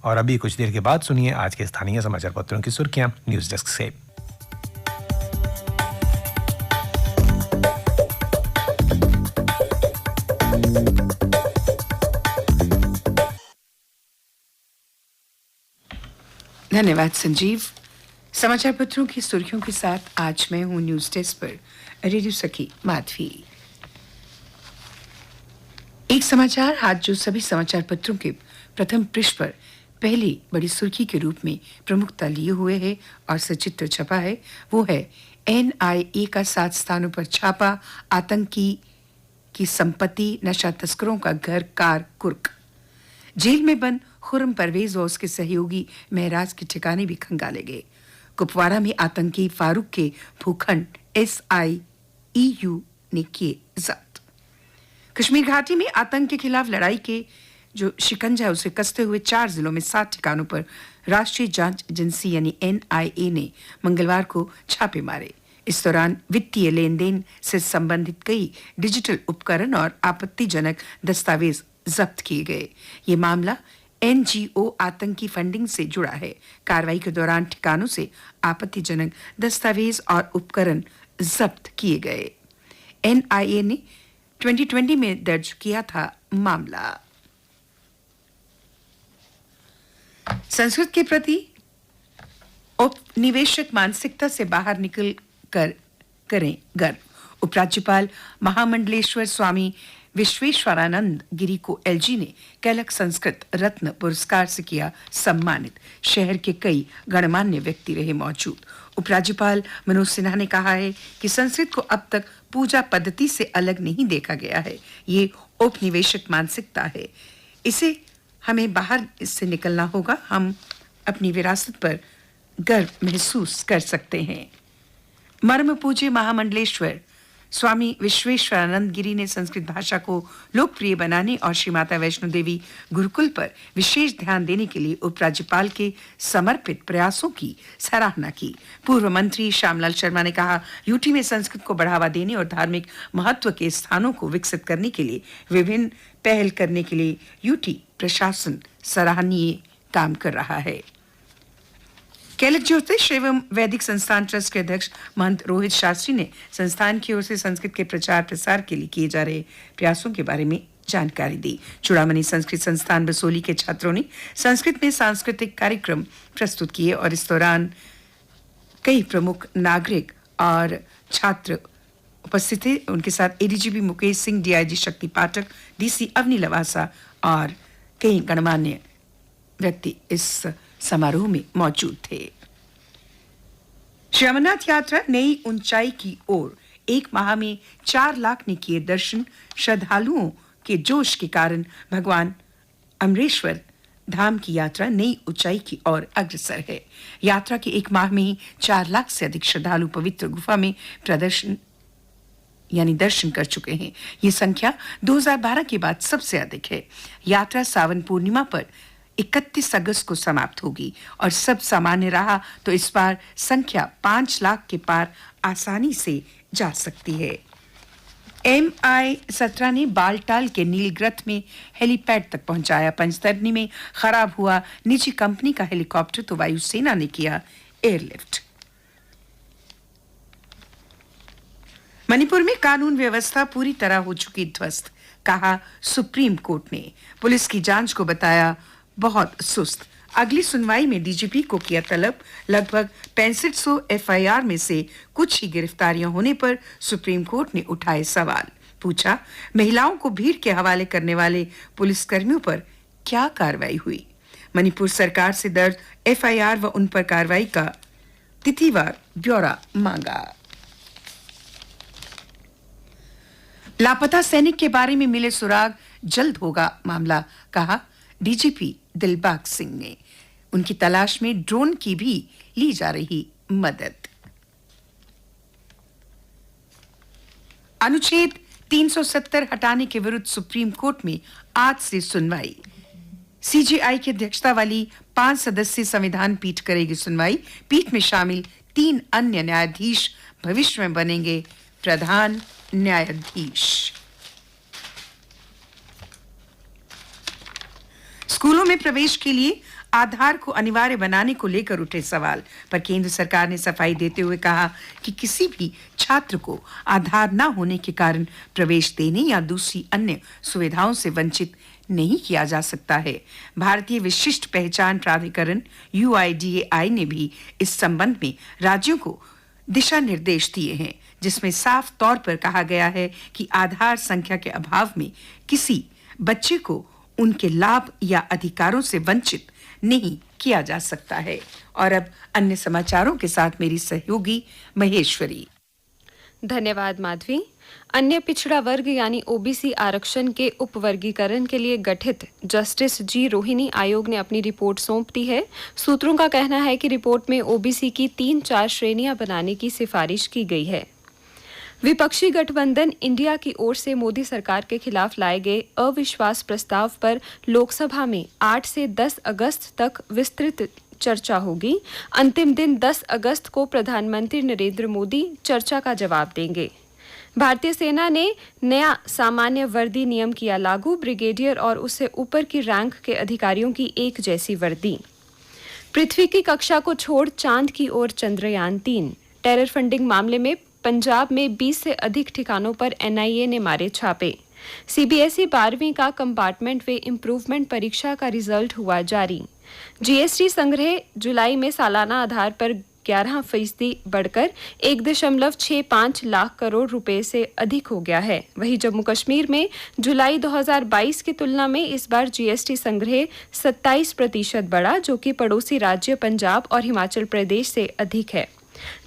और अभी कुछ देर के बाद सुनिए आज के स्थानीय समाचार पत्रों की सुर्खियां न्यूज डेस्क से। धन्यवाद संजीव। समाचार पत्रों की सुर्खियों के साथ आज मैं हूं न्यूज डेस्क पर रेडियो सखी माधवी। एक समाचार आज जो सभी समाचार पत्रों के प्रथम पृष्ठ पर पहली बड़ी सुर्खी के रूप में प्रमुखता लिए हुए है और सचित्र छपा है, वो है एनआईए का 7 स्थानों पर छापा, आतंकी की संपत्ति, नशा तस्करों का घर कार कुर्क। जेल में बंद खुर्रम परवेज और उसके सहयोगी महराज के ठिकाने भी खंगाले गए। कुपवाड़ा में आतंकी फारूक के भूखंड SIEU ने किए जब्त। कश्मीर घाटी में आतंक के खिलाफ लड़ाई के जो शिकंजा है उसे कसते हुए 4 जिलों में 7 ठिकानों पर राष्ट्रीय जांच एजेंसी यानी NIA ने मंगलवार को छापे मारे। इस दौरान वित्तीय लेन देन से संबंधित कई डिजिटल उपकरण और आपत्तिजनक दस्तावेज जब्त किए गए। ये मामला NGO आतंकी फंडिंग से जुड़ा है। कार्रवाई के दौरान ठिकानों से आपत्तिजनक दस्तावेज और उपकरण जब्त किए गए। NIA ने 2020 में दर्ज किया था मामला। संस्कृत के प्रति औपनिवेशिक मानसिकता से बाहर निकल कर करें गर्व। उपराज्यपाल महामंडलेश्वर स्वामी विश्वेश्वरानंद गिरी को LG ने कैलक संस्कृत रत्न पुरस्कार से किया सम्मानित। शहर के कई गणमान्य व्यक्ति रहे मौजूद। उपराज्यपाल मनोज सिन्हा ने कहा है कि संस्कृत को अब तक पूजा पद्धति से अलग नहीं देखा गया है। ये औपनिवेशिक मानसिकता है, इसे हमें बाहर इससे निकलना होगा। हम अपनी विरासत पर गर्व महसूस कर सकते हैं। मर्म पूज्य महामंडलेश्वर स्वामी विश्वेश्वरानंद गिरी ने संस्कृत भाषा को लोकप्रिय बनाने और श्री माता वैष्णो देवी गुरुकुल पर विशेष ध्यान देने के लिए उपराज्यपाल के समर्पित प्रयासों की सराहना की। पूर्व मंत्री श्यामलाल शर्मा ने कहा, यूटी में संस्कृत को बढ़ावा देने और धार्मिक महत्व के स्थानों को विकसित करने के लिए विभिन्न पहल करने के लिए यूटी प्रशासन सराहनीय काम कर रहा है। कैलक ज्योतिष एवं वैदिक संस्थान ट्रस्ट के अध्यक्ष महंत रोहित शास्त्री ने संस्थान की ओर से संस्कृत के प्रचार प्रसार के लिए किए जा रहे प्रयासों के बारे में जानकारी दी। चूड़ामणि संस्कृत संस्थान बसोली के छात्रों ने संस्कृत में सांस्कृतिक कार्यक्रम प्रस्तुत किए और इस दौरान कई प्रमुख नागरिक और छात्र उपस्थित थे। उनके साथ ADGP मुकेश सिंह, DIG शक्ति पाठक, DC अवनी लवासा और कई गणमान्य व्यक्ति इस समारोह में मौजूद थे। श्री अमरनाथ यात्रा नई ऊंचाई की ओर 1 माह में 4 लाख ने किए दर्शन। श्रद्धालुओं के जोश के कारण भगवान अमरेश्वर धाम की यात्रा नई ऊंचाई की ओर अग्रसर है। यात्रा के 1 माह में ही 4 लाख से अधिक श्रद्धालु पवित्र गुफा में दर्शन कर चुके हैं। ये संख्या 2012 के बाद सबसे अधिक है। यात्रा सावन पूर्णिमा पर 31 अगस्त को समाप्त होगी और सब सामान्य रहा तो इस बार संख्या 5 लाख के पार आसानी से जा सकती है। MI-17 ने बालटाल के नीलग्रथ में हेलीपैड तक पहुंचाया। पंचतरनी में खराब हुआ निजी कंपनी का हेलीकॉप्टर तो वायुसेना ने किया एयरलिफ्ट। मणिपुर में कानून व्यवस्था पूरी तरह हो चुकी ध्वस्त, कहा सुप्रीम कोर्ट ने। पुलिस की जांच को बताया बहुत सुस्त। अगली सुनवाई में DGP को किया तलब। लगभग 6500 FIR में से कुछ ही गिरफ्तारियां होने पर सुप्रीम कोर्ट ने उठाए सवाल। पूछा, महिलाओं को भीड़ के हवाले करने वाले पुलिसकर्मियों पर क्या कार्रवाई हुई? मणिपुर सरकार से दर्ज FIR व उन पर कार्रवाई का तिथिवार ब्यौरा मांगा। लापता सैनिक के बारे में मिले सुराग जल्द होगा मामला, कहा DGP दिलबाग सिंह ने। उनकी तलाश में ड्रोन की भी ली जा रही मदद। अनुच्छेद 370 हटाने के विरुद्ध सुप्रीम कोर्ट में आज से सुनवाई। CJI की अध्यक्षता वाली 5 सदस्यीय संविधान पीठ करेगी सुनवाई। पीठ में शामिल 3 अन्य न्यायाधीश भविष्य में बनेंगे प्रधान न्यायाधीश। स्कूलों में प्रवेश के लिए आधार को अनिवार्य बनाने को लेकर उठे सवाल पर केंद्र सरकार ने सफाई देते हुए कहा कि किसी भी छात्र को आधार न होने के कारण प्रवेश देने या दूसरी अन्य सुविधाओं से वंचित नहीं किया जा सकता है। भारतीय विशिष्ट पहचान प्राधिकरण UIDAI ने भी इस संबंध में राज्यों को दिशा निर्देश दिए हैं, जिसमें साफ तौर पर कहा गया है कि आधार संख्या के अभाव में किसी बच्चे को उनके लाभ या अधिकारों से वंचित नहीं किया जा सकता है। और अब अन्य समाचारों के साथ मेरी सहयोगी महेश्वरी। धन्यवाद माधवी। अन्य पिछड़ा वर्ग यानी ओबीसी आरक्षण के उपवर्गीकरण के लिए गठित जस्टिस जी रोहिणी आयोग ने अपनी रिपोर्ट सौंप दी है। सूत्रों का कहना है कि रिपोर्ट में ओबीसी की 3-4 श्रेणियां बनाने की सिफारिश की गई है। विपक्षी गठबंधन इंडिया की ओर से मोदी सरकार के खिलाफ लाए गए अविश्वास प्रस्ताव पर लोकसभा में 8 से 10 अगस्त तक विस्तृत चर्चा होगी। अंतिम दिन 10 अगस्त को प्रधानमंत्री नरेंद्र मोदी चर्चा का जवाब देंगे। भारतीय सेना ने नया सामान्य वर्दी नियम किया लागू। ब्रिगेडियर और उससे ऊपर की रैंक के अधिकारियों की एक जैसी वर्दी। पृथ्वी की कक्षा को छोड़ चांद की ओर चंद्रयान 3। टेरर फंडिंग मामले में पंजाब में 20 से अधिक ठिकानों पर NIA ने मारे छापे। CBSE 12वीं का कंपार्टमेंट वे इम्प्रूवमेंट परीक्षा का रिजल्ट हुआ जारी। GST संग्रह जुलाई में सालाना आधार पर 11% बढ़कर 1.65 लाख करोड़ रुपए से अधिक हो गया है। वहीं जम्मू कश्मीर में जुलाई 2022 की तुलना में इस बार GST संग्रह 27% बढ़ा, जो कि पड़ोसी राज्य पंजाब और हिमाचल प्रदेश से अधिक है।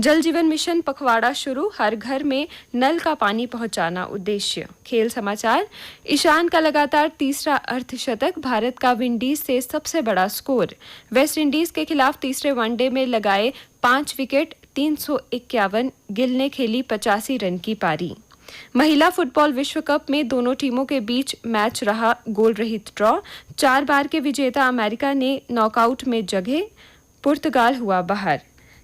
जल जीवन मिशन पखवाड़ा शुरू, हर घर में नल का पानी पहुंचाना उद्देश्य। खेल समाचार, ईशान का लगातार तीसरा अर्धशतक, भारत का विंडीज से सबसे बड़ा स्कोर। वेस्ट इंडीज के खिलाफ तीसरे वनडे में लगाए 5 विकेट, 351, गिल ने खेली 85 रन की पारी। महिला फुटबॉल विश्व कप में दोनों टीमों के बीच मैच रहा गोल रहित ड्रॉ। 4 बार के विजेता अमेरिका ने नॉकआउट में जगह, पुर्तगाल हुआ बाहर।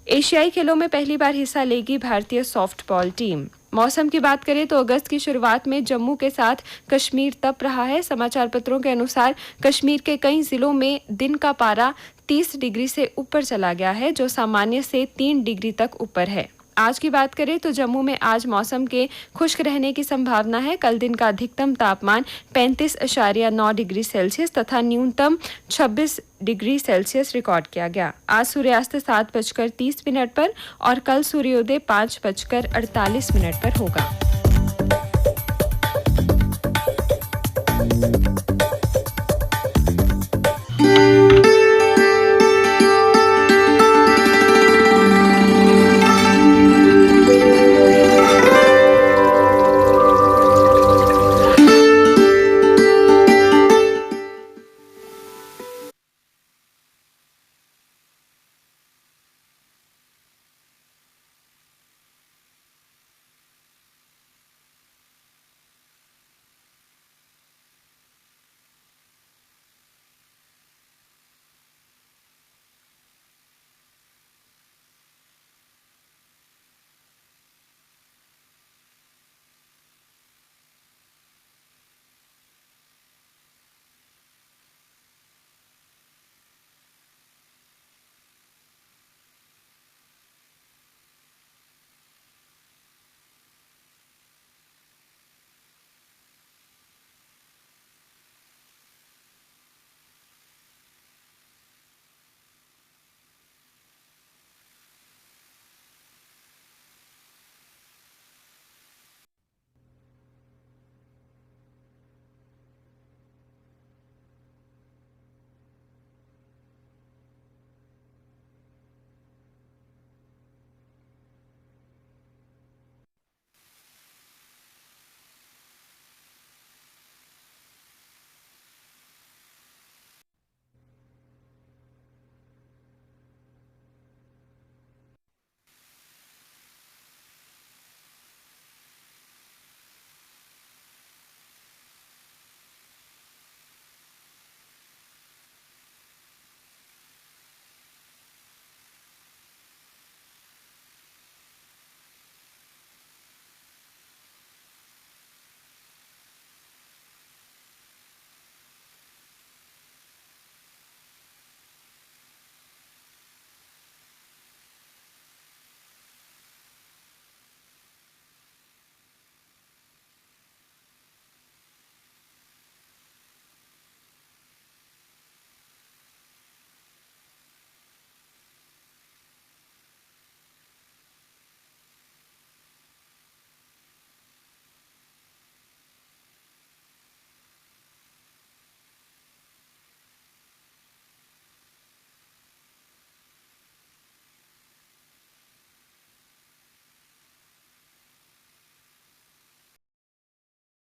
एशियाई खेलों में पहली बार हिस्सा लेगी भारतीय सॉफ्टबॉल टीम। मौसम की बात करें तो अगस्त की शुरुआत में जम्मू के साथ कश्मीर तप रहा है। समाचार पत्रों के अनुसार कश्मीर के कई जिलों में दिन का पारा 30 डिग्री से ऊपर चला गया है, जो सामान्य से 3 डिग्री तक ऊपर है। आज की बात करें तो जम्मू में आज मौसम के खुश्क रहने की संभावना है। कल दिन का अधिकतम तापमान 35.9 डिग्री सेल्सियस तथा न्यूनतम 26 डिग्री सेल्सियस रिकॉर्ड किया गया। आज सूर्यास्त 7:30 पर और कल सूर्योदय 5:48 पर होगा।